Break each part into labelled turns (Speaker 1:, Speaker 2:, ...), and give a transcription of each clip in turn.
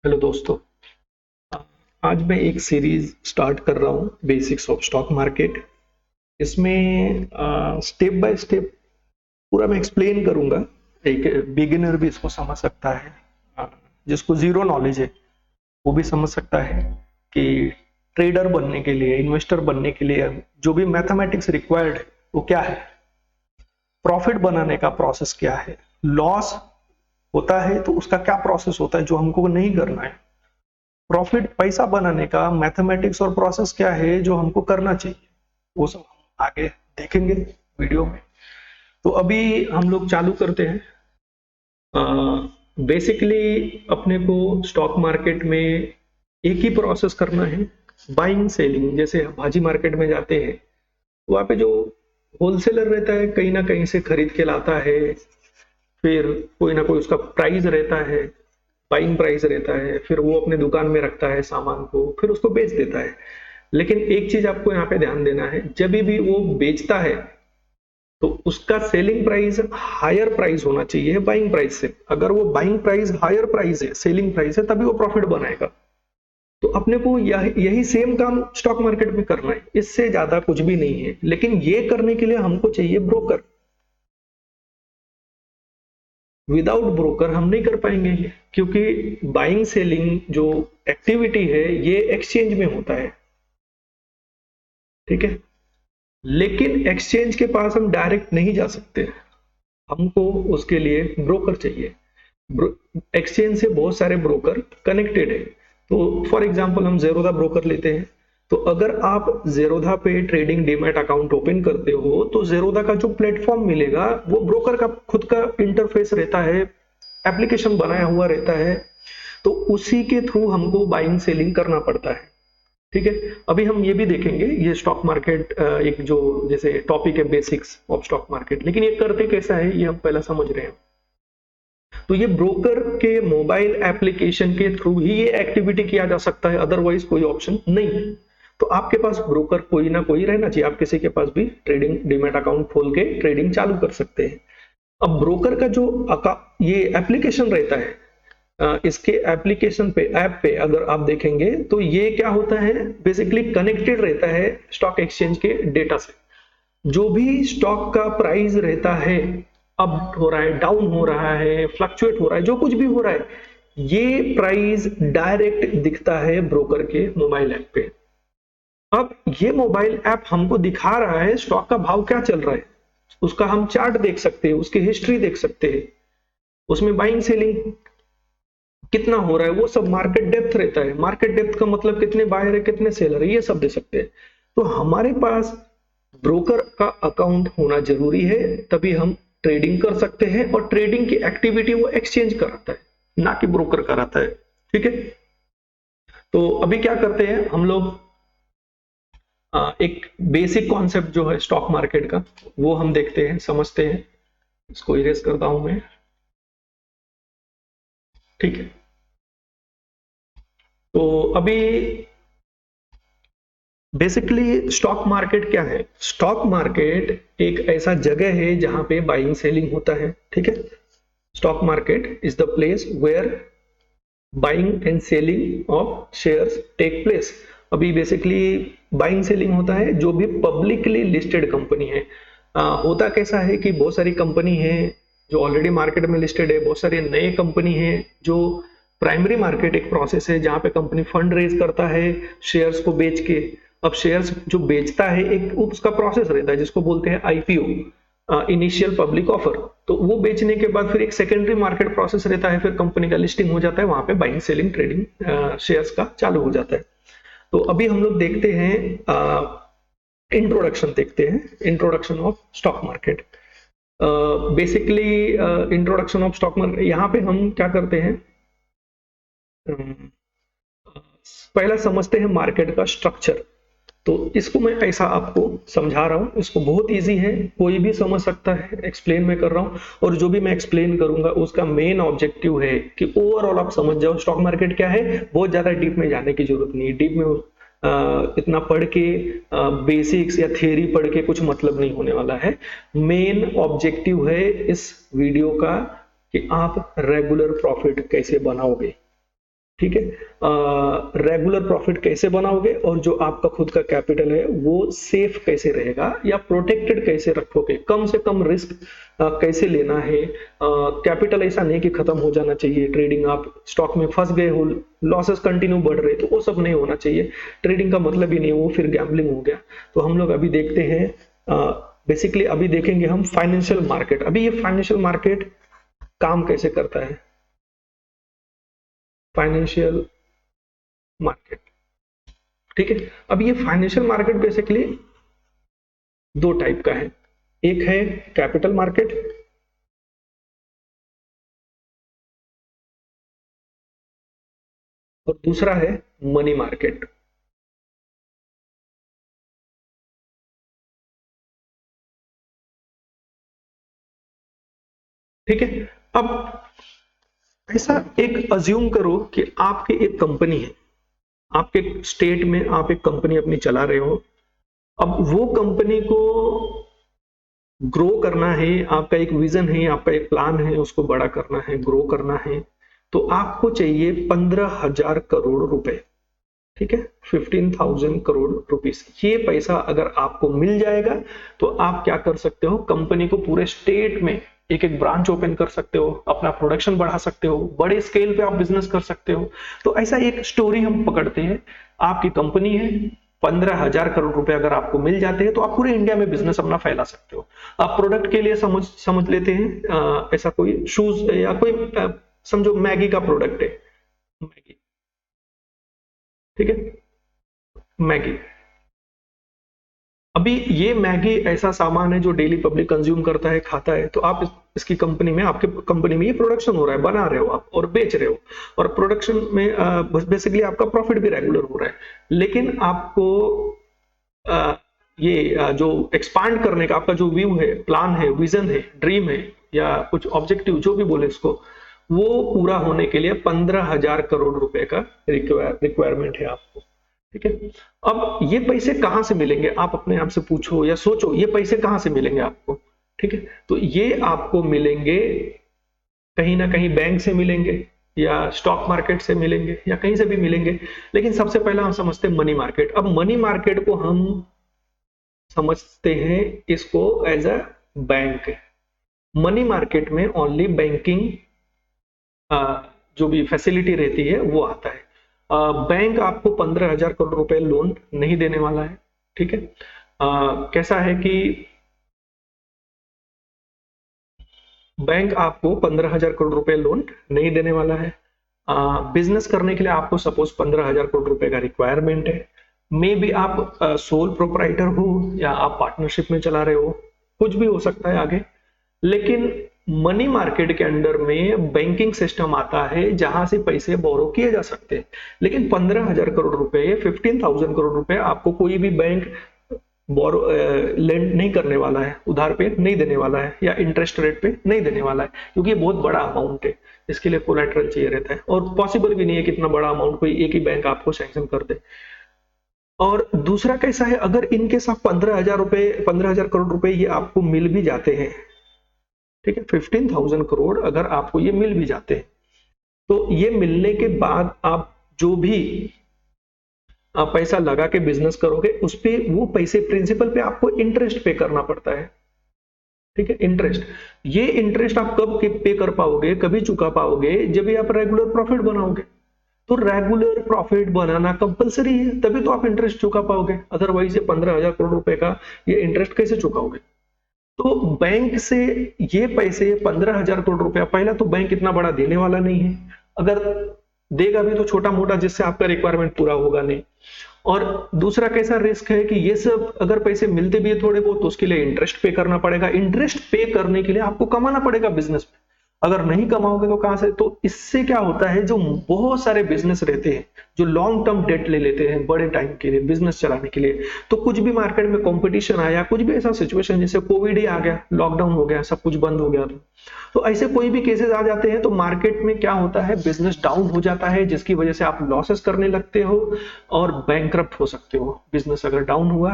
Speaker 1: Hello दोस्तों। आज मैं एक सीरीज स्टार्ट कर रहा हूँ, बेसिक्स ऑफ स्टॉक मार्केट। इसमें स्टेप बाय स्टेप पूरा मैं एक्सप्लेन करूंगा। एक बिगिनर भी इसको समझ सकता है, अ, जिसको जीरो नॉलेज है वो भी समझ सकता है कि ट्रेडर बनने के लिए, इन्वेस्टर बनने के लिए जो भी मैथमेटिक्स रिक्वायर्ड है वो क्या है, प्रॉफिट बनाने का प्रोसेस क्या है, लॉस होता है तो उसका क्या प्रोसेस होता है जो हमको नहीं करना है, प्रॉफिट पैसा बनाने का मैथमेटिक्स और प्रोसेस क्या है जो हमको करना चाहिए, वो सब हम आगे देखेंगे वीडियो में। तो अभी हम लोग चालू करते हैं। बेसिकली अपने को स्टॉक मार्केट में एक ही प्रोसेस करना है, बाइंग सेलिंग। जैसे भाजी मार्केट में जाते हैं, वहां पे जो होलसेलर रहता है कहीं ना कहीं से खरीद के लाता है, फिर कोई ना कोई उसका प्राइस रहता है, बाइंग प्राइस रहता है, फिर वो अपने दुकान में रखता है सामान को, फिर उसको बेच देता है। लेकिन एक चीज आपको यहाँ पे ध्यान देना है, जब भी वो बेचता है तो उसका सेलिंग प्राइस हायर प्राइस होना चाहिए बाइंग प्राइस से। अगर वो बाइंग प्राइस हायर प्राइस है, सेलिंग प्राइस है, तभी वो प्रॉफिट बनाएगा। तो अपने को यही सेम काम स्टॉक मार्केट में करना है, इससे ज्यादा कुछ भी नहीं है। लेकिन ये करने के लिए हमको चाहिए ब्रोकर। विदाउट ब्रोकर हम नहीं कर पाएंगे ये, क्योंकि बाइंग सेलिंग जो एक्टिविटी है ये एक्सचेंज में होता है, ठीक है। लेकिन एक्सचेंज के पास हम डायरेक्ट नहीं जा सकते, हमको उसके लिए ब्रोकर चाहिए। एक्सचेंज से बहुत सारे ब्रोकर कनेक्टेड है। तो फॉर एग्जांपल हम जेरोधा ब्रोकर लेते हैं। तो अगर आप जेरोधा पे ट्रेडिंग डीमैट अकाउंट ओपन करते हो तो जेरोधा का जो प्लेटफॉर्म मिलेगा वो ब्रोकर का खुद का इंटरफेस रहता है, एप्लीकेशन बनाया हुआ रहता है। तो उसी के थ्रू हमको बाइंग सेलिंग करना पड़ता है, ठीक है। अभी हम ये भी देखेंगे, ये स्टॉक मार्केट एक जो जैसे टॉपिक है बेसिक्स ऑफ स्टॉक मार्केट, लेकिन ये करते कैसा है ये हम पहला समझ रहे हैं। तो ये ब्रोकर के मोबाइल एप्लीकेशन के थ्रू ही ये एक्टिविटी किया जा सकता है, अदरवाइज कोई ऑप्शन नहीं। तो आपके पास ब्रोकर कोई ना कोई रहना चाहिए, आप किसी के पास भी ट्रेडिंग डीमैट अकाउंट खोल के ट्रेडिंग चालू कर सकते हैं। अब ब्रोकर का जो ये एप्लीकेशन रहता है, इसके एप्लीकेशन पे, ऐप पे अगर आप देखेंगे तो ये क्या होता है, बेसिकली कनेक्टेड रहता है स्टॉक एक्सचेंज के डेटा से। जो भी स्टॉक का प्राइस रहता है, अप हो रहा है, डाउन हो रहा है, फ्लक्चुएट हो रहा है, जो कुछ भी हो रहा है, ये प्राइस डायरेक्ट दिखता है ब्रोकर के मोबाइल ऐप पे। अब ये मोबाइल ऐप हमको दिखा रहा है स्टॉक का भाव क्या चल रहा है, उसका हम चार्ट देख सकते हैं, उसकी हिस्ट्री देख सकते हैं, उसमें बाइंग सेलिंग कितना हो रहा है, वो सब मार्केट डेप्थ रहता है। मार्केट डेप्थ का मतलब कितने बायर है कितने सेलर है, ये सब दे सकते हैं। तो हमारे पास ब्रोकर का अकाउंट होना जरूरी है, तभी हम ट्रेडिंग कर सकते हैं। और ट्रेडिंग की एक्टिविटी वो एक्सचेंज कराता है, ना कि ब्रोकर कराता है, ठीक है। तो अभी क्या करते हैं हम लोग, एक बेसिक कॉन्सेप्ट जो है स्टॉक मार्केट का वो हम देखते हैं, समझते हैं। इसको इरेज करता हूं मैं, ठीक है। तो अभी बेसिकली स्टॉक मार्केट क्या है, स्टॉक मार्केट एक ऐसा जगह है जहां पे बाइंग सेलिंग होता है, ठीक है। Stock market is the place where buying and selling of shares take place. अभी बेसिकली बाइंग सेलिंग होता है जो भी पब्लिकली लिस्टेड कंपनी है। होता कैसा है कि बहुत सारी कंपनी है जो ऑलरेडी मार्केट में लिस्टेड है, बहुत सारी नए कंपनी है जो प्राइमरी मार्केट एक प्रोसेस है जहां पे कंपनी फंड रेज करता है शेयर्स को बेच के। अब शेयर्स जो बेचता है एक उसका प्रोसेस रहता है जिसको बोलते हैं आईपीओ, इनिशियल पब्लिक ऑफर। तो वो बेचने के बाद फिर एक सेकेंडरी मार्केट प्रोसेस रहता है, फिर कंपनी का लिस्टिंग हो जाता है, वहां पे बाइंग सेलिंग ट्रेडिंग शेयर्स का चालू हो जाता है। तो अभी हम लोग देखते हैं, इंट्रोडक्शन देखते हैं, introduction of stock market. Basically introduction of stock market, यहाँ पे हम क्या करते हैं, पहला समझते हैं मार्केट का स्ट्रक्चर। तो इसको मैं ऐसा आपको समझा रहा हूँ, इसको बहुत इजी है, कोई भी समझ सकता है, एक्सप्लेन मैं कर रहा हूँ। और जो भी मैं एक्सप्लेन करूंगा उसका मेन ऑब्जेक्टिव है कि ओवरऑल आप समझ जाओ स्टॉक मार्केट क्या है। बहुत ज्यादा डीप में जाने की जरूरत नहीं है, डीप में इतना पढ़ के, बेसिक्स या थियरी पढ़ के कुछ मतलब नहीं होने वाला है। मेन ऑब्जेक्टिव है इस वीडियो का कि आप रेगुलर प्रॉफिट कैसे बनाओगे, ठीक है। रेगुलर प्रॉफिट कैसे बनाओगे और जो आपका खुद का कैपिटल है वो सेफ कैसे रहेगा या प्रोटेक्टेड कैसे रखोगे, कम से कम रिस्क कैसे लेना है। कैपिटल ऐसा नहीं कि खत्म हो जाना चाहिए, ट्रेडिंग आप स्टॉक में फंस गए हो, लॉसेस कंटिन्यू बढ़ रहे, तो वो सब नहीं होना चाहिए। ट्रेडिंग का मतलब ही नहीं, वो फिर गैम्बलिंग हो गया। तो हम लोग अभी देखते हैं, बेसिकली अभी देखेंगे हम फाइनेंशियल मार्केट। अभी ये फाइनेंशियल मार्केट काम कैसे करता है, फाइनेंशियल मार्केट। ठीक है। अब ये फाइनेंशियल मार्केट बेसिकली दो टाइप का है, एक है कैपिटल मार्केट और दूसरा है मनी मार्केट। ठीक है। अब ऐसा एक अज्यूम करो कि आपकी एक कंपनी है, आपके स्टेट में आप एक कंपनी अपनी चला रहे हो। अब वो कंपनी को ग्रो करना है, आपका एक विजन है, आपका एक प्लान है, उसको बड़ा करना है, ग्रो करना है, तो आपको चाहिए 15,000 करोड़ रुपए। ठीक है, 15,000 करोड़ रुपीस। ये पैसा अगर आपको मिल जाएगा तो आप क्या कर सकते हो, कंपनी को पूरे स्टेट में एक एक ब्रांच ओपन कर सकते हो, अपना प्रोडक्शन बढ़ा सकते हो, बड़े स्केल पे आप बिजनेस कर सकते हो। तो ऐसा एक स्टोरी हम पकड़ते हैं, आपकी कंपनी है, 15,000 करोड़ रुपए अगर आपको मिल जाते हैं तो आप पूरे इंडिया में बिजनेस अपना फैला सकते हो। आप प्रोडक्ट के लिए समझ समझ लेते हैं, ऐसा कोई शूज या कोई समझो मैगी का प्रोडक्ट है, मैगी। ठीक है, मैगी। अभी ये मैगी ऐसा सामान है जो डेली पब्लिक कंज्यूम करता है, खाता है, तो आप इसकी कंपनी में, आपके कंपनी में ये प्रोडक्शन हो रहा है, बना रहे हो आप और बेच रहे हो, और प्रोडक्शन में बेसिकली आपका प्रॉफिट भी रेगुलर हो रहा है। लेकिन आपको अ, ये जो एक्सपांड करने का आपका जो व्यू है, प्लान है, विजन है, ड्रीम है, या कुछ ऑब्जेक्टिव जो भी बोले इसको, वो पूरा होने के लिए 15,000 करोड़ रुपए का रिक्वायरमेंट है आपको। ठीक है। अब ये पैसे कहां से मिलेंगे, आप अपने आप से पूछो या सोचो, ये पैसे कहां से मिलेंगे आपको। ठीक है, तो ये आपको मिलेंगे कहीं ना कहीं, बैंक से मिलेंगे या स्टॉक मार्केट से मिलेंगे या कहीं से भी मिलेंगे। लेकिन सबसे पहला हम समझते हैं मनी मार्केट। अब मनी मार्केट को हम समझते हैं इसको as a bank. Money market में ओनली बैंकिंग जो भी फैसिलिटी रहती है वो आता है। बैंक आपको 15,000 करोड़ रुपए लोन नहीं देने वाला है। ठीक है। कैसा है कि बैंक आपको 15,000 करोड़ रुपए लोन नहीं देने वाला है। बिजनेस करने के लिए आपको सपोज 15,000 करोड़ रुपए का रिक्वायरमेंट है। मे बी आप सोल प्रोपराइटर हो या आप पार्टनरशिप में चला रहे हो, कुछ भी हो सकता है आगे। लेकिन मनी मार्केट के अंडर में बैंकिंग सिस्टम आता है जहां से पैसे बोरो किए जा सकते हैं। लेकिन 15,000 करोड़ रुपए, 15,000 करोड़ रुपए आपको कोई भी बैंक बोरो लेंड नहीं करने वाला है, उधार पे नहीं देने वाला है या इंटरेस्ट रेट पे नहीं देने वाला है, क्योंकि ये बहुत बड़ा अमाउंट है। इसके लिए कोलैटरल चाहिए रहता है और पॉसिबल भी नहीं है कि इतना बड़ा अमाउंट कोई एक ही बैंक आपको सैंक्शन कर दे। और दूसरा कैसा है, अगर इनके साथ 15,000 करोड़ रुपए ये आपको मिल भी जाते हैं, ठीक है, 15,000 करोड़ अगर आपको ये मिल भी जाते हैं, तो ये मिलने के बाद आप जो भी आप पैसा लगा के बिजनेस करोगे, उस पे वो पैसे प्रिंसिपल पे आपको इंटरेस्ट पे करना पड़ता है। ठीक है, इंटरेस्ट। ये इंटरेस्ट आप कब पे कर पाओगे, कभी चुका पाओगे, जब भी आप रेगुलर प्रॉफिट बनाओगे। तो रेगुलर प्रॉफिट बनाना कंपलसरी है, तभी तो आप इंटरेस्ट चुका पाओगे। अदरवाइज ये 15,000 करोड़ रुपए का ये इंटरेस्ट कैसे चुकाओगे। तो बैंक से ये पैसे 15,000 करोड़ रुपया, पहला तो बैंक इतना बड़ा देने वाला नहीं है, अगर देगा भी तो छोटा मोटा, जिससे आपका रिक्वायरमेंट पूरा होगा नहीं। और दूसरा कैसा रिस्क है कि ये सब अगर पैसे मिलते भी है थोड़े बहुत, तो उसके लिए इंटरेस्ट पे करना पड़ेगा। इंटरेस्ट पे करने के लिए आपको कमाना पड़ेगा बिजनेस में, अगर नहीं कमाओगे तो कहां से। तो इससे क्या होता है, जो बहुत सारे बिजनेस रहते हैं जो लॉन्ग टर्म डेट ले लेते हैं बड़े टाइम के लिए बिजनेस चलाने के लिए, तो कुछ भी मार्केट में कंपटीशन आया, कुछ भी ऐसा सिचुएशन जैसे कोविड ही आ गया, लॉकडाउन हो गया, सब कुछ बंद हो गया, तो ऐसे कोई भी केसेस आ जाते हैं, तो मार्केट में क्या होता है, बिजनेस डाउन हो जाता है, जिसकी वजह से आप लॉसेस करने लगते हो और बैंकरप्ट हो सकते हो। बिजनेस अगर डाउन हुआ,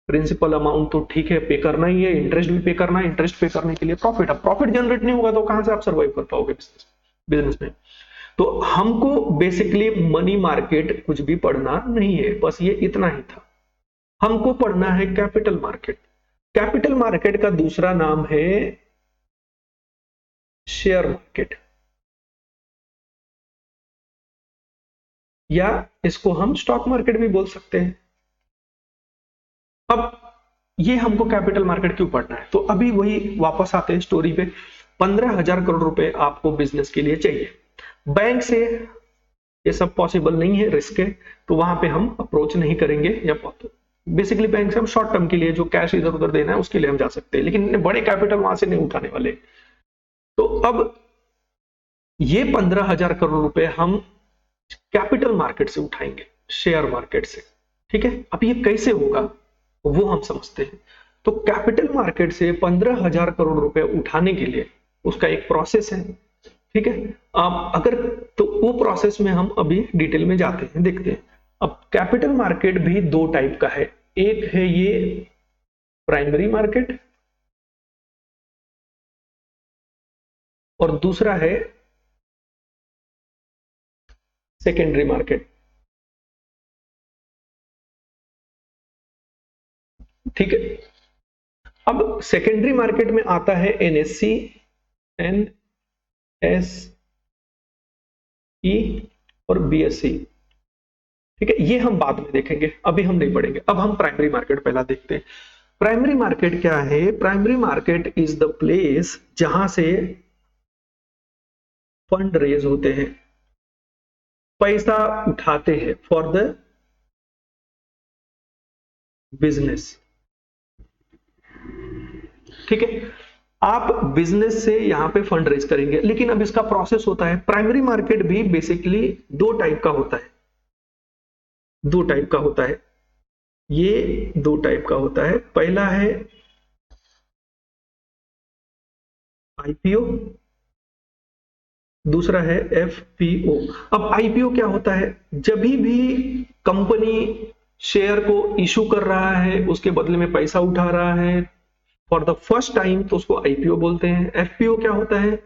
Speaker 1: प्रिंसिपल अमाउंट तो ठीक है पे करना ही है, इंटरेस्ट भी पे करना है, इंटरेस्ट पे करने के लिए प्रॉफिट, अब प्रॉफिट जनरेट नहीं होगा तो कहां से आप सर्वाइव कर पाओगे बिजनेस में। तो हमको बेसिकली मनी मार्केट कुछ भी पढ़ना नहीं है, बस ये इतना ही था। हमको पढ़ना है कैपिटल मार्केट। कैपिटल मार्केट का दूसरा नाम है शेयर मार्केट, या इसको हम स्टॉक मार्केट भी बोल सकते हैं। अब ये हमको कैपिटल मार्केट क्यों पढ़ना है, तो अभी वही वापस आते हैं स्टोरी पे। 15,000 करोड़ रुपए आपको बिजनेस के लिए चाहिए। बैंक से ये सब पॉसिबल नहीं है, रिस्क है, तो वहां पे हम अप्रोच नहीं करेंगे। या बेसिकली बैंक से हम शॉर्ट टर्म के लिए जो कैश इधर उधर देना है उसके लिए हम जा सकते हैं, लेकिन बड़े कैपिटल वहां से नहीं उठाने वाले। तो अब ये 15,000 करोड़ रुपए हम कैपिटल मार्केट से उठाएंगे, शेयर मार्केट से। ठीक है, अब ये कैसे होगा वो हम समझते हैं। तो कैपिटल मार्केट से 15,000 करोड़ रुपए उठाने के लिए उसका एक प्रोसेस है। ठीक है, अब अगर तो वो प्रोसेस में हम अभी डिटेल में जाते हैं, देखते हैं। अब कैपिटल मार्केट भी दो टाइप का है, एक है ये प्राइमरी मार्केट और दूसरा है सेकेंडरी मार्केट। ठीक है, अब सेकेंडरी मार्केट में आता है एनएससी, एनएसई और बीएससी। ठीक है, ये हम बाद में देखेंगे, अभी हम नहीं पढ़ेंगे। अब हम प्राइमरी मार्केट पहला देखते हैं। प्राइमरी मार्केट क्या है? Primary market is the place जहां से फंड रेज होते हैं, पैसा उठाते हैं फॉर द बिजनेस। ठीक है, आप बिजनेस से यहां पे फंड रेज करेंगे, लेकिन अब इसका प्रोसेस होता है। प्राइमरी मार्केट भी बेसिकली दो टाइप का होता है, दो टाइप का होता है। ये दो टाइप का होता है। पहला है आईपीओ, दूसरा है एफपीओ। अब आईपीओ क्या होता है? जब भी कंपनी शेयर को इशू कर रहा है, उसके बदले में पैसा उठा रहा है फॉर द फर्स्ट टाइम, तो उसको आईपीओ बोलते हैं। एफपीओ क्या होता है?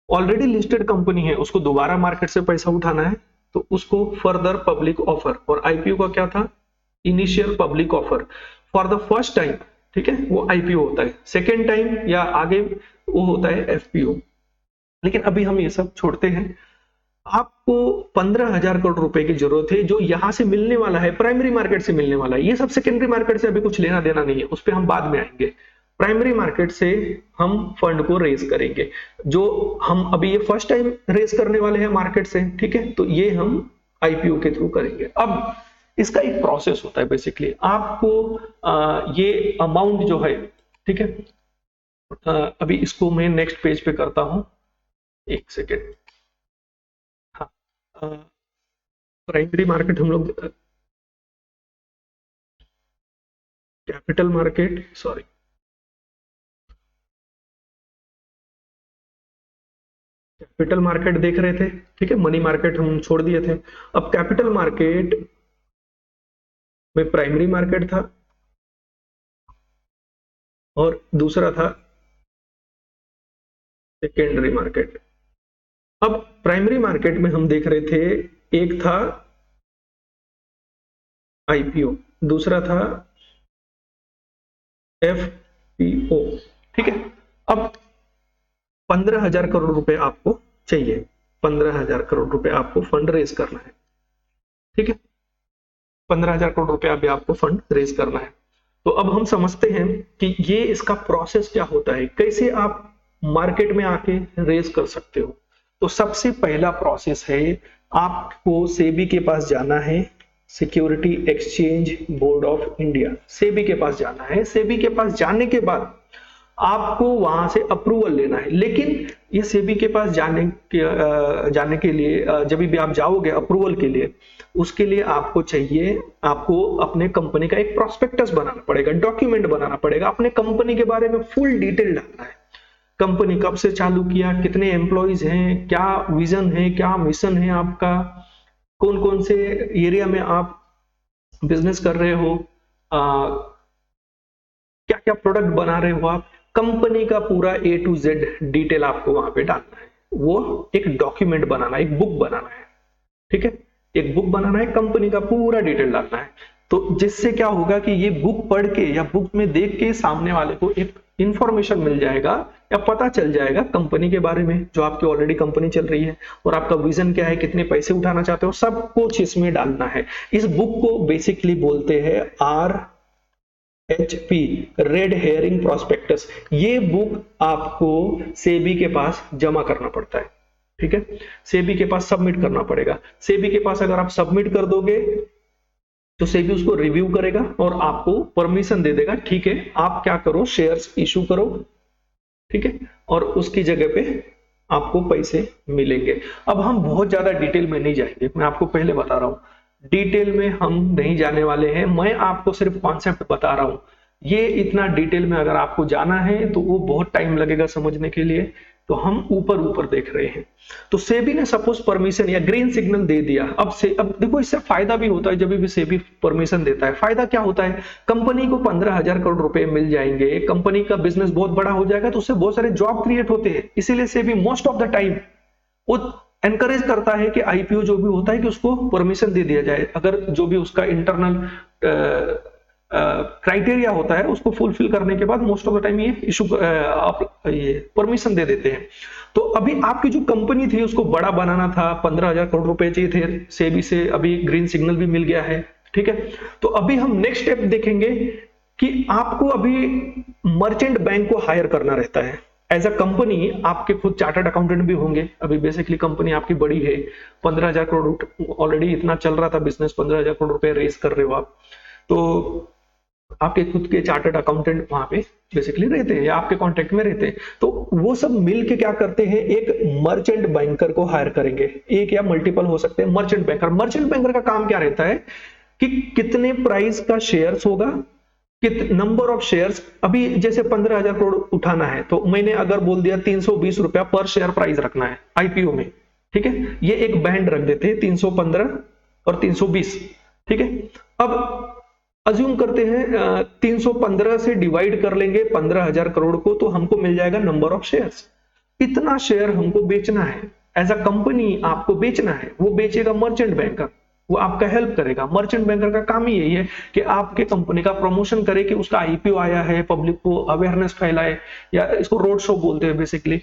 Speaker 1: ऑलरेडी लिस्टेड कंपनी है, उसको दोबारा मार्केट से पैसा उठाना है, तो उसको फर्दर पब्लिक ऑफर। और आईपीओ का क्या था? Initial public offer for the first time. ठीक है, वो आईपीओ होता है। सेकेंड टाइम या आगे वो होता है एफपीओ। लेकिन अभी हम ये सब छोड़ते हैं। आपको 15,000 करोड़ रुपए की जरूरत है, जो यहां से मिलने वाला है, प्राइमरी मार्केट से मिलने वाला है। ये सब सेकेंडरी मार्केट से अभी कुछ लेना देना नहीं है, उस पर हम बाद में आएंगे। प्राइमरी मार्केट से हम फंड को रेज करेंगे, जो हम अभी ये फर्स्ट टाइम रेज करने वाले हैं मार्केट से। ठीक है, तो ये हम आईपीओ के थ्रू करेंगे। अब इसका एक प्रोसेस होता है। बेसिकली आपको ये अमाउंट जो है, ठीक है, अभी इसको मैं नेक्स्ट पेज पे करता हूं, एक सेकेंड। हाँ, प्राइमरी मार्केट हम लोग capital market, sorry, capital market देख रहे थे। ठीक है, मनी मार्केट हम छोड़ दिए थे। अब कैपिटल मार्केट में प्राइमरी मार्केट था और दूसरा था सेकेंडरी मार्केट। अब प्राइमरी मार्केट में हम देख रहे थे, एक था आईपीओ, दूसरा था एफपीओ। ठीक है, अब 15,000 करोड़ रुपए आपको चाहिए। 15,000 करोड़ रुपए आपको फंड रेज करना है। ठीक है, 15,000 करोड़ रुपए अभी आपको फंड रेज करना है। तो अब हम समझते हैं कि ये इसका प्रोसेस क्या होता है, कैसे आप मार्केट में आके रेज कर सकते हो। तो सबसे पहला प्रोसेस है, आपको सेबी के पास जाना है, security exchange board of India, SEBI के पास जाना है। सेबी के पास जाने के बाद आपको वहां से अप्रूवल लेना है। लेकिन ये सेबी के पास जाने के लिए जब भी आप जाओगे अप्रूवल के लिए, उसके लिए आपको चाहिए, आपको अपने कंपनी का एक प्रोस्पेक्टस बनाना पड़ेगा, डॉक्यूमेंट बनाना पड़ेगा, अपने कंपनी के बारे में फुल डिटेल डालना है। कंपनी कब से चालू किया, कितने एम्प्लॉइज हैं, क्या विजन है, क्या मिशन है आपका, कौन कौन से एरिया में आप बिजनेस कर रहे हो, क्या क्या प्रोडक्ट बना रहे हो आप। कंपनी का पूरा A to Z डिटेल आपको वहां पे डालना है। वो एक डॉक्यूमेंट बनाना है, एक बुक बनाना है, ठीक है, एक बुक बनाना है, कंपनी का पूरा डिटेल डालना है। तो जिससे क्या होगा कि ये बुक पढ़ के या बुक में देख के सामने वाले को एक इंफॉर्मेशन मिल जाएगा या पता चल जाएगा कंपनी के बारे में, जो आपकी ऑलरेडी कंपनी चल रही है, और आपका विजन क्या है, कितने पैसे उठाना चाहते हो, सब कुछ इसमें डालना है। इस बुक को बेसिकली बोलते हैं RHP, रेड हेयरिंग प्रोस्पेक्टस। ये बुक आपको सेबी के पास जमा करना पड़ता है, ठीक है, सेबी के पास सबमिट करना पड़ेगा। सेबी के पास अगर आप सबमिट कर दोगे तो सेबी उसको रिव्यू करेगा और आपको परमिशन दे देगा, ठीक है आप क्या करो, शेयर्स इशू करो, ठीक है, और उसकी जगह पे आपको पैसे मिलेंगे। अब हम बहुत ज्यादा डिटेल में नहीं जाएंगे, मैं आपको पहले बता रहा हूं, डिटेल में हम नहीं जाने वाले हैं, मैं आपको सिर्फ कॉन्सेप्ट बता रहा हूं। ये इतना डिटेल में अगर आपको जाना है तो वो बहुत टाइम लगेगा समझने के लिए, तो हम ऊपर ऊपर देख रहे हैं। तो सेबी ने सपोज परमिशन या ग्रीन सिग्नल दे दिया, अब देखो इससे फायदा भी होता है, जब भी सेबी परमिशन देता है फायदा क्या होता है, कंपनी को 15,000 करोड़ रुपए मिल जाएंगे, कंपनी का बिजनेस बहुत बड़ा हो जाएगा, तो उससे बहुत सारे जॉब क्रिएट होते हैं। इसीलिए SEBI most of the time वो एनकरेज करता है कि आईपीओ जो भी होता है कि उसको परमिशन दे दिया जाए, अगर जो भी उसका इंटरनल क्राइटेरिया होता है उसको फुलफिल करने के बाद मोस्ट ऑफ द टाइम ये इशू ये परमिशन दे देते हैं। तो अभी आपकी जो कंपनी थी उसको बड़ा बनाना था, 15,000 करोड़ रुपए चाहिए थे, सेबी से अभी ग्रीन सिग्नल भी मिल गया है, ठीक है। तो अभी हम नेक्स्ट स्टेप देखेंगे कि आपको अभी मर्चेंट बैंक को हायर करना रहता है एज अ कंपनी। आपके खुद चार्टर्ड अकाउंटेंट भी होंगे, अभी बेसिकली कंपनी आपकी बड़ी है, 15,000 करोड़ ऑलरेडी इतना चल रहा था बिजनेस, 15,000 करोड़ रुपए रेस कर रहे हो आप, तो आपके खुद के चार्टर्ड अकाउंटेंट वहां पे बेसिकली रहते हैं या आपके कांटेक्ट में रहते हैं। तो वो सब मिलके क्या करते हैं, एक मर्चेंट बैंकर को हायर करेंगे, एक या मल्टीपल हो सकते हैं मर्चेंट बैंकर। मर्चेंट बैंकर का काम क्या रहता है कि कितने प्राइस का शेयर्स होगा, नंबर ऑफ शेयर्स, अभी जैसे 15,000 करोड़ उठाना है तो मैंने अगर बोल दिया 320 रुपया पर शेयर प्राइस रखना है आईपीओ में, ठीक है, ये एक बैंड रख देते हैं 315 और 320, ठीक है। अब अज्यूम करते हैं 315 से डिवाइड कर लेंगे 15,000 करोड़ को, तो हमको मिल जाएगा नंबर ऑफ शेयर्स। इतना शेयर हमको बेचना है, एज अ कंपनी आपको बेचना है, वो बेचेगा मर्चेंट बैंकर, वो आपका हेल्प करेगा। मर्चेंट बैंकर का काम ही यही है कि आपके कंपनी का प्रमोशन करे कि उसका आईपीओ आया है, पब्लिक को अवेयरनेस फैलाए, या इसको रोड शो बोलते हैं बेसिकली,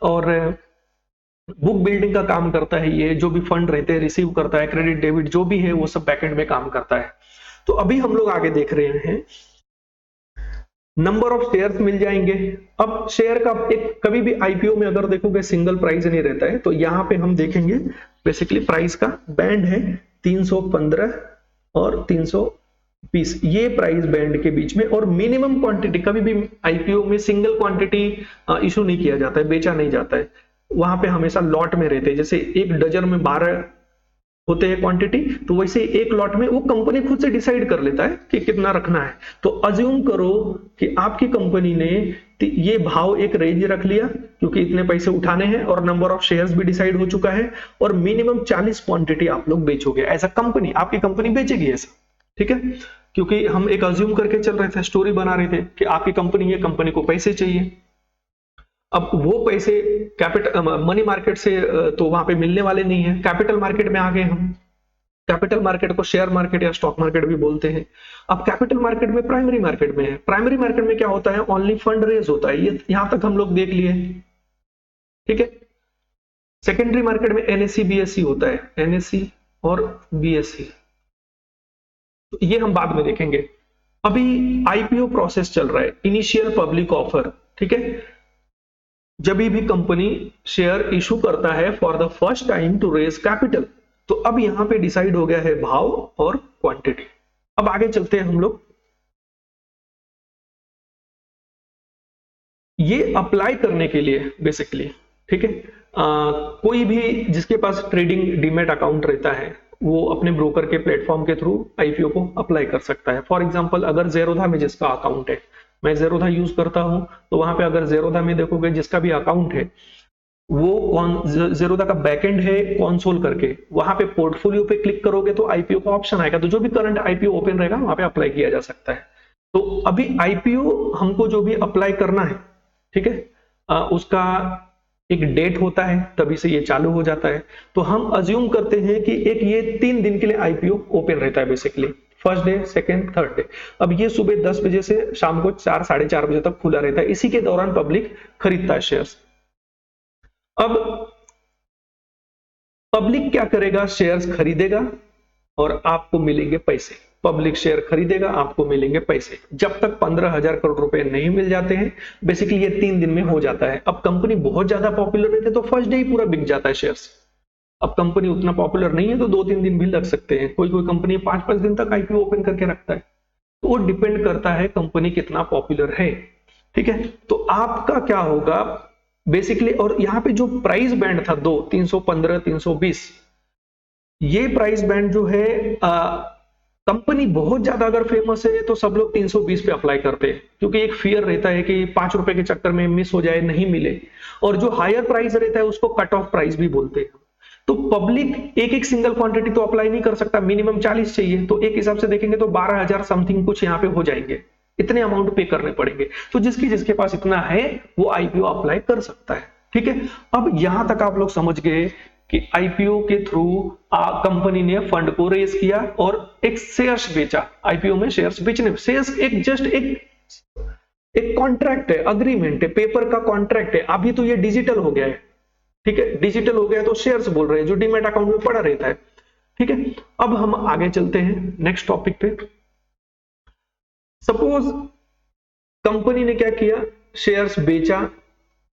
Speaker 1: और बुक बिल्डिंग का काम करता है ये, जो भी फंड रहते हैं रिसीव करता है, क्रेडिट डेबिट जो भी है वो सब बैकएंड में काम करता है। तो अभी हम लोग आगे देख रहे हैं, नंबर ऑफ शेयर्स मिल जाएंगे। अब शेयर का एक, कभी भी आईपीओ में अगर देखोगे सिंगल प्राइस नहीं रहता है, तो यहां पे हम देखेंगे बेसिकली प्राइस का बैंड है 315 और 320, ये प्राइस बैंड के बीच में। और मिनिमम क्वांटिटी, कभी भी आईपीओ में सिंगल क्वांटिटी इशू नहीं किया जाता है, बेचा नहीं जाता है, वहां पे हमेशा लॉट में रहते हैं। जैसे एक डजन में 12 होते हैं क्वांटिटी, तो वैसे एक लॉट में वो कंपनी खुद से डिसाइड कर लेता है कि कितना रखना है। तो अज्यूम करो कि आपकी कंपनी ने ये भाव एक रेंज रख लिया क्योंकि इतने पैसे उठाने हैं, और नंबर ऑफ शेयर्स भी डिसाइड हो चुका है, और मिनिमम 40 क्वांटिटी आप लोग बेचोगे एज अ कंपनी, आपकी कंपनी बेचेगी ऐसा, ठीक है। क्योंकि हम एक अज्यूम करके चल रहे थे, स्टोरी बना रहे थे कि आपकी कंपनी है, कंपनी को पैसे चाहिए। अब वो पैसे कैपिटल मनी मार्केट से तो वहां पे मिलने वाले नहीं है, कैपिटल मार्केट में आ गए हम। कैपिटल मार्केट को शेयर मार्केट या स्टॉक मार्केट भी बोलते हैं। अब कैपिटल मार्केट में प्राइमरी मार्केट में है, प्राइमरी मार्केट में क्या होता है, ओनली फंड रेज होता है, ये यहां तक हम लोग देख लिए, ठीक है। सेकेंडरी मार्केट में एनएससी बीएससी होता है, एनएससी और बीएससी, तो ये हम बाद में देखेंगे। अभी आईपीओ प्रोसेस चल रहा है, इनिशियल पब्लिक ऑफर, ठीक है। जब भी कंपनी शेयर इशू करता है for the first time to raise capital, तो अब यहां पे डिसाइड हो गया है भाव और क्वांटिटी। अब आगे चलते हैं हम लोग, ये अप्लाई करने के लिए बेसिकली, ठीक है, कोई भी जिसके पास ट्रेडिंग डीमैट अकाउंट रहता है वो अपने ब्रोकर के प्लेटफॉर्म के थ्रू आईपीओ को अप्लाई कर सकता है। फॉर एग्जांपल अगर जेरोधा में जिसका अकाउंट है, मैं जेरोधा यूज करता हूं, तो वहां पे अगर जेरोधा में देखोगे जिसका भी अकाउंट है, वो जेरोधा का बैकएंड है कॉन्सोल करके, वहां पे पोर्टफोलियो पे क्लिक करोगे तो आईपीओ का ऑप्शन आएगा, तो जो भी करंट आईपीओ ओपन रहेगा वहां पे अप्लाई किया जा सकता है। तो अभी आईपीओ हमको जो भी अप्लाई करना है, ठीक है, उसका एक डेट होता है, तभी से ये चालू हो जाता है। तो हम अज्यूम करते हैं कि एक ये 3 दिन के लिए आईपीओ ओपन रहता है basically, first day, second, third day. अब ये सुबह 10 बजे से शाम को 4 साढ़े 4 बजे तक खुला रहता है, इसी के दौरान पब्लिक खरीदता है शेयर्स। अब पब्लिक क्या करेगा, शेयर्स खरीदेगा और आपको मिलेंगे पैसे। पब्लिक शेयर खरीदेगा, आपको मिलेंगे पैसे, जब तक 15,000 करोड़ रुपए नहीं मिल जाते हैं। बेसिकली ये 3 दिन में हो जाता है। अब कंपनी बहुत ज्यादा पॉपुलर रहती है तो फर्स्ट डे ही पूरा बिक जाता है शेयर्स। अब कंपनी उतना पॉपुलर नहीं है तो 2-3 दिन भी लग सकते हैं, कोई कोई कंपनी 5-5 दिन तक आईपीओ ओपन करके रखता है। तो वो डिपेंड करता है कंपनी कितना पॉपुलर है, ठीक है। तो आपका क्या होगा बेसिकली, और यहाँ पे जो प्राइस बैंड था 2, 315, 320, ये प्राइस बैंड जो है कंपनी बहुत ज्यादा अगर फेमस है तो सब लोग 320 पे अप्लाई करते हैं, क्योंकि एक फियर रहता है कि 5 रुपए के चक्कर में मिस हो जाए, नहीं मिले। और जो हायर प्राइस रहता है उसको कट ऑफ प्राइस भी बोलते हैं। तो पब्लिक एक एक सिंगल क्वांटिटी तो अप्लाई नहीं कर सकता, मिनिमम 40 चाहिए। तो एक हिसाब से देखेंगे तो 12,000 समथिंग कुछ यहाँ पे हो जाएंगे, इतने अमाउंट पे करने पड़ेंगे। तो जिसके पास इतना है वो आईपीओ अप्लाई कर सकता है, ठीक है। अब यहां तक आप लोग समझ गए कि आईपीओ के थ्रू कंपनी ने फंड को रेज किया और एक शेयर्स बेचा। आईपीओ में शेयर्स बेचने, शेयर्स एक जस्ट एक कॉन्ट्रैक्ट है, अग्रीमेंट है, पेपर का कॉन्ट्रैक्ट है। अभी तो ये डिजिटल हो गया है, ठीक है, डिजिटल हो गया है तो शेयर्स बोल रहे हैं, जो डीमैट अकाउंट में पड़ा रहता है, ठीक है। अब हम आगे चलते हैं नेक्स्ट टॉपिक पे। सपोज कंपनी ने क्या किया, शेयर्स बेचा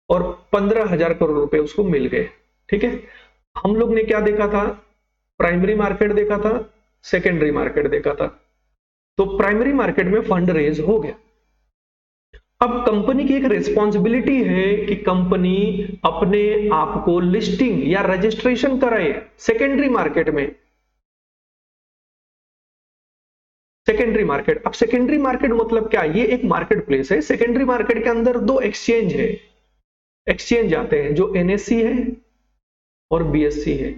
Speaker 1: और 15,000 करोड़ रुपए उसको मिल गए, ठीक है। हम लोग ने क्या देखा था, प्राइमरी मार्केट देखा था, सेकेंडरी मार्केट देखा था। तो प्राइमरी मार्केट में फंड रेज हो गया। अब कंपनी की एक रिस्पॉन्सिबिलिटी है कि कंपनी अपने आप को लिस्टिंग या रजिस्ट्रेशन कराए सेकेंडरी मार्केट में। सेकेंडरी मार्केट, अब सेकेंडरी मार्केट मतलब क्या, ये एक मार्केट प्लेस है। सेकेंडरी मार्केट के अंदर 2 एक्सचेंज है, एक्सचेंज आते हैं, जो एनएससी है और बीएससी है।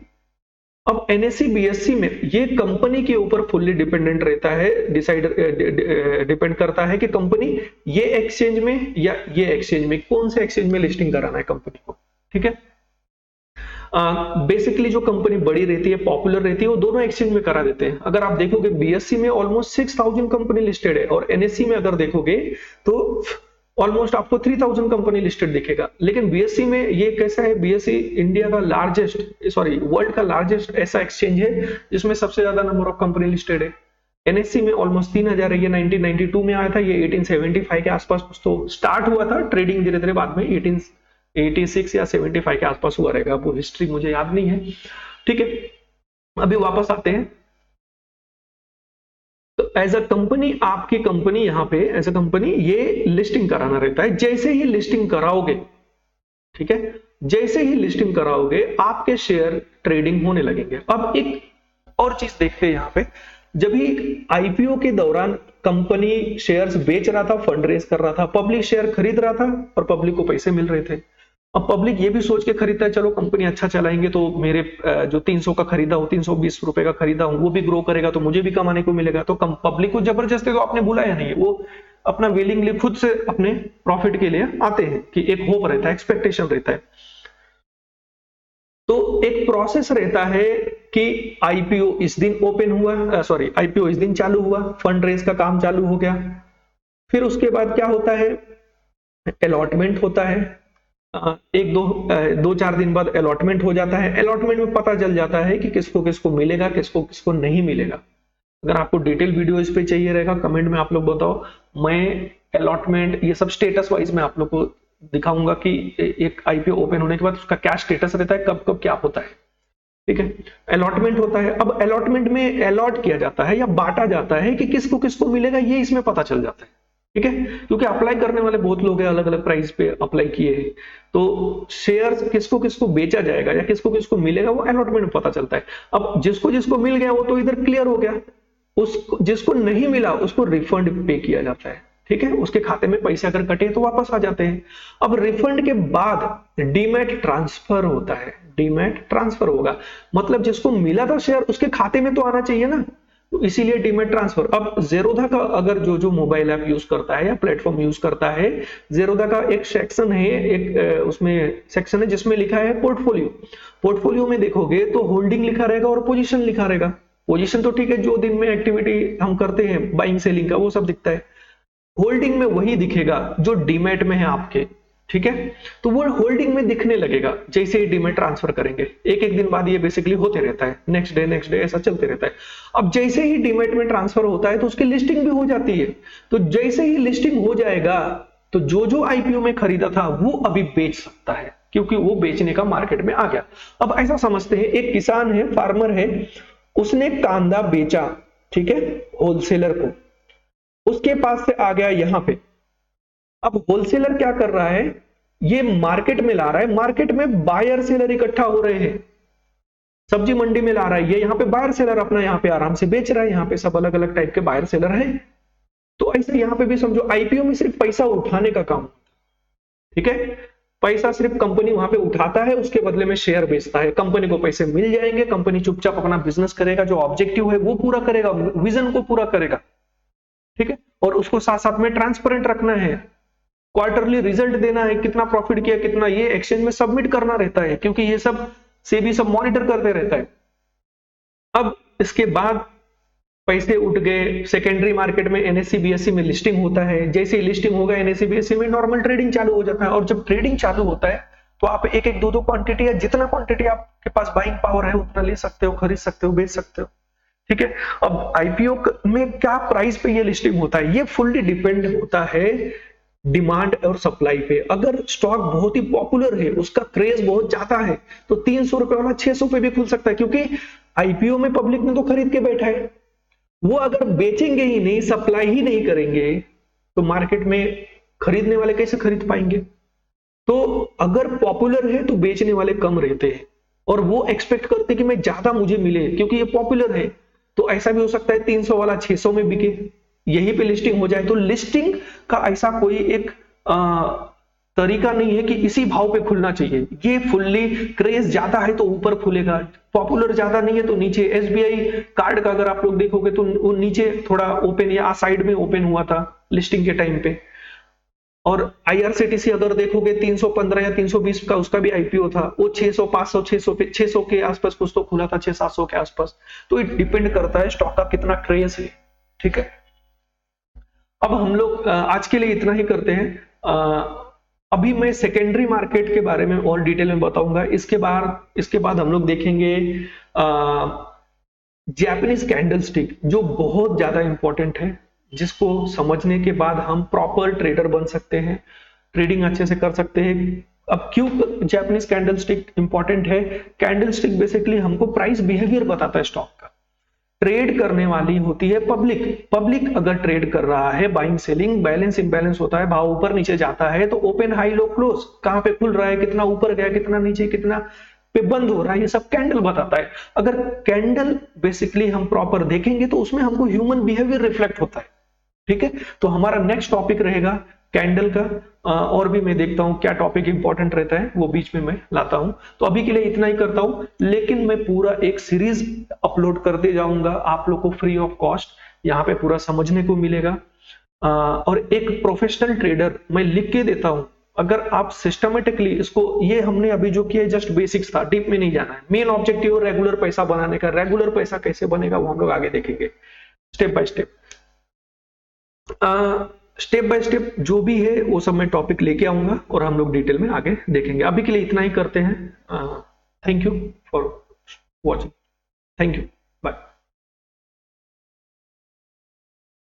Speaker 1: अब एनएससी बीएससी में ये कंपनी के ऊपर फुल्ली डिपेंडेंट रहता है, डिपेंड करता है कि कंपनी ये एक्सचेंज में या ये एक्सचेंज में, कौन से एक्सचेंज में लिस्टिंग कराना है कंपनी को, ठीक है। बेसिकली जो कंपनी बड़ी रहती है, पॉपुलर रहती है, वो दोनों एक्सचेंज में करा देते हैं। अगर आप देखोगे बीएससी में ऑलमोस्ट 6,000 कंपनी लिस्टेड है और एनएससी में अगर देखोगे तो ऑलमोस्ट आपको 3,000 कंपनी लिस्टेड दिखेगा। लेकिन बीएससी में ये कैसा है, बीएससी इंडिया का वर्ल्ड का लार्जेस्ट ऐसा एक्सचेंज है जिसमें सबसे ज्यादा नंबर ऑफ कंपनी लिस्टेड है। एनएससी में ऑलमोस्ट 3,000 है, ये 1992 में आया था, ये 1875 के आसपास तो स्टार्ट हुआ था ट्रेडिंग, धीरे धीरे बाद में 1886 या 75 के आसपास हुआ रहेगा, वो हिस्ट्री मुझे याद नहीं है, ठीक है। अभी वापस आते हैं। तो एज अ कंपनी, आपकी कंपनी यहां पे एज अ कंपनी ये लिस्टिंग कराना रहता है। जैसे ही लिस्टिंग कराओगे, ठीक है, जैसे ही लिस्टिंग कराओगे आपके शेयर ट्रेडिंग होने लगेंगे। अब एक और चीज देखते हैं यहां पे, जब भी आईपीओ के दौरान कंपनी शेयर्स बेच रहा था, फंड रेज कर रहा था, पब्लिक शेयर खरीद रहा था और पब्लिक को पैसे मिल रहे थे। अब पब्लिक ये भी सोच के खरीदता है, चलो कंपनी अच्छा चलाएंगे तो मेरे जो 300 का खरीदा हूं, 320 रुपए का खरीदा हूं, वो भी ग्रो करेगा तो मुझे भी कमाने को मिलेगा। तो पब्लिक को जबरदस्ती तो आपने बुलाया नहीं, वो अपना विलिंगली खुद से अपने प्रॉफिट के लिए आते हैं, कि एक होप रहता है, एक्सपेक्टेशन रहता है। तो एक प्रोसेस रहता है कि आईपीओ इस दिन ओपन हुआ, आईपीओ इस दिन चालू हुआ, फंड रेज का काम चालू हो गया। फिर उसके बाद क्या होता है, अलॉटमेंट होता है। 2-4 दिन बाद अलॉटमेंट हो जाता है। अलॉटमेंट में पता चल जाता है कि किसको किसको मिलेगा, किसको किसको नहीं मिलेगा। अगर आपको डिटेल वीडियो इस पे चाहिए रहेगा, कमेंट में आप लोग बताओ, मैं अलॉटमेंट ये सब स्टेटस वाइज में आप लोग को दिखाऊंगा कि एक आईपीओ ओपन होने के बाद उसका क्या स्टेटस रहता है, कब कब क्या होता है, ठीक है। अलॉटमेंट होता है। अब अलॉटमेंट में अलॉट किया जाता है या बांटा जाता है कि किसको किसको मिलेगा, ये इसमें पता चल जाता है, ठीक है। क्योंकि अप्लाई करने वाले बहुत लोग हैं, अलग अलग प्राइस पे अप्लाई किए हैं, तो शेयर्स किसको किसको बेचा जाएगा या किसको किसको मिलेगा वो अलॉटमेंट में पता चलता है। अब जिसको जिसको मिल गया वो तो इधर क्लियर हो गया, उसको जिसको नहीं मिला उसको रिफंड पे किया जाता है, ठीक है। उसके खाते में पैसे अगर कटे तो वापस आ जाते हैं। अब रिफंड के बाद डीमैट ट्रांसफर होता है, डीमैट ट्रांसफर होगा, मतलब जिसको मिला था शेयर उसके खाते में तो आना चाहिए ना। तो इसीलिए डीमेट ट्रांसफर। अब जेरोधा का अगर जो मोबाइल ऐप यूज करता है या प्लेटफॉर्म यूज करता है, जेरोधा का एक सेक्शन है, एक उसमें सेक्शन है जिसमें लिखा है पोर्टफोलियो। पोर्टफोलियो में देखोगे तो होल्डिंग लिखा रहेगा और पोजीशन लिखा रहेगा। पोजीशन तो ठीक है, जो दिन में एक्टिविटी हम करते हैं बाइंग सेलिंग का वो सब दिखता है। होल्डिंग में वही दिखेगा जो डीमेट में है आपके, ठीक है। तो वो होल्डिंग में दिखने लगेगा जैसे ही डीमेट ट्रांसफर करेंगे। एक एक दिन बाद ये बेसिकली होते रहता है, नेक्स्ट डे ऐसा चलते रहता है। अब जैसे ही डीमेट में ट्रांसफर होता है तो उसकी लिस्टिंग भी हो जाती है। तो जैसे ही लिस्टिंग हो जाएगा तो जो आईपीओ में खरीदा था वो अभी बेच सकता है, क्योंकि वो बेचने का मार्केट में आ गया। अब ऐसा समझते हैं, एक किसान है, फार्मर है, उसने कांदा बेचा, ठीक है, होलसेलर को, उसके पास से आ गया यहां पे। अब होलसेलर क्या कर रहा है, ये मार्केट में ला रहा है, मार्केट में बायर सेलर इकट्ठा हो रहे हैं, सब्जी मंडी में ला रहा है, ये यहाँ पे बायर सेलर अपना यहाँ पे आराम से बेच रहा है, यहाँ पे सब अलग अलग टाइप के बायर सेलर हैं। तो ऐसे यहाँ पे भी समझो आईपीओ में सिर्फ पैसा उठाने का काम, ठीक है, पैसा सिर्फ कंपनी वहां पे उठाता है, उसके बदले में शेयर बेचता है, कंपनी को पैसे मिल जाएंगे, कंपनी चुपचाप अपना बिजनेस करेगा, जो ऑब्जेक्टिव है वो पूरा करेगा, विजन को पूरा करेगा, ठीक है। और उसको साथ साथ में ट्रांसपेरेंट रखना है, क्वार्टरली रिजल्ट देना है, कितना प्रॉफिट किया कितना, ये एक्सचेंज में सबमिट करना रहता है, क्योंकि ये सब सेबी सब मॉनिटर करते रहता है। अब इसके बाद पैसे उठ गए, सेकेंडरी मार्केट में एनएससी बीएससी में लिस्टिंग होता है, जैसे ही लिस्टिंग होगा एनएससी बीएससी में नॉर्मल ट्रेडिंग चालू हो जाता है। और जब ट्रेडिंग चालू होता है तो आप एक एक दो दो क्वांटिटी या जितना क्वांटिटी आपके पास बाइंग पावर है उतना ले सकते हो, खरीद सकते हो, बेच सकते हो, ठीक है। अब आईपीओ में क्या प्राइस पे ये लिस्टिंग होता है, ये फुल्ली डिपेंड होता है डिमांड और सप्लाई पे। अगर स्टॉक बहुत ही पॉपुलर है, उसका क्रेज बहुत ज्यादा है, तो 300 रुपए वाला 600 पे भी खुल सकता है, क्योंकि आईपीओ में पब्लिक ने तो खरीद के बैठा है। वो अगर बेचेंगे ही नहीं, सप्लाई ही नहीं करेंगे, तो मार्केट में खरीदने वाले कैसे खरीद पाएंगे। तो अगर पॉपुलर है तो बेचने वाले कम रहते हैं, और वो एक्सपेक्ट करते कि मैं ज्यादा मुझे मिले क्योंकि ये पॉपुलर है। तो ऐसा भी हो सकता है 300 वाला 600 में बिके, यहीं पे लिस्टिंग हो जाए। तो लिस्टिंग का ऐसा कोई एक तरीका नहीं है कि इसी भाव पे खुलना चाहिए, ये फुल्ली क्रेज ज्यादा है तो ऊपर खुलेगा, पॉपुलर ज्यादा नहीं है तो नीचे। एसबीआई कार्ड का अगर आप लोग देखोगे तो वो नीचे थोड़ा ओपन या साइड में ओपन हुआ था लिस्टिंग के टाइम पे। और आईआरसीटीसी अगर देखोगे 315 या 320 का उसका भी आईपीओ था, वो 600 500 600 के आसपास कुछ तो खुला था, 600-700 के आसपास। तो ये डिपेंड करता है स्टॉक का कितना क्रेज है, ठीक है। अब हम लोग आज के लिए इतना ही करते हैं। अभी मैं सेकेंडरी मार्केट के बारे में और डिटेल में बताऊंगा। इसके बाद हम लोग देखेंगे जैपनीज कैंडलस्टिक, जो बहुत ज्यादा इंपॉर्टेंट है, जिसको समझने के बाद हम प्रॉपर ट्रेडर बन सकते हैं, ट्रेडिंग अच्छे से कर सकते हैं। अब क्यों जैपनीज कैंडलस्टिक इंपॉर्टेंट है? कैंडलस्टिक बेसिकली हमको प्राइस बिहेवियर बताता है स्टॉक का। ट्रेड करने वाली होती है पब्लिक अगर ट्रेड कर रहा है, बाइंग सेलिंग, बैलेंस इंबैलेंस होता है, भाव ऊपर नीचे जाता है, तो ओपन हाई लो क्लोज, कहां पे खुल रहा है, कितना ऊपर गया, कितना नीचे, कितना पे बंद हो रहा है, ये सब कैंडल बताता है। अगर कैंडल बेसिकली हम प्रॉपर देखेंगे तो उसमें हमको ह्यूमन बिहेवियर रिफ्लेक्ट होता है, ठीक है। तो हमारा नेक्स्ट टॉपिक रहेगा कैंडल का। और भी मैं देखता हूं क्या टॉपिक इंपॉर्टेंट रहता है, वो बीच में मैं लाता हूं। तो अभी के लिए इतना ही करता हूं, लेकिन मैं पूरा एक सीरीज अपलोड करते जाऊंगा आप लोग को फ्री ऑफ कॉस्ट, यहाँ पे पूरा समझने को मिलेगा। और एक प्रोफेशनल ट्रेडर मैं लिख के देता हूं, अगर आप सिस्टमेटिकली इसको, ये हमने अभी जो किया जस्ट बेसिक्स था, डीप में नहीं जाना है। मेन ऑब्जेक्टिव रेगुलर पैसा बनाने का, रेगुलर पैसा कैसे बनेगा वो हम लोग आगे देखेंगे step by step. Step by step जो भी है वो सब मैं टॉपिक लेके आऊंगा और हम लोग डिटेल में आगे देखेंगे। अभी के लिए इतना ही करते हैं। Thank you for watching. Thank you.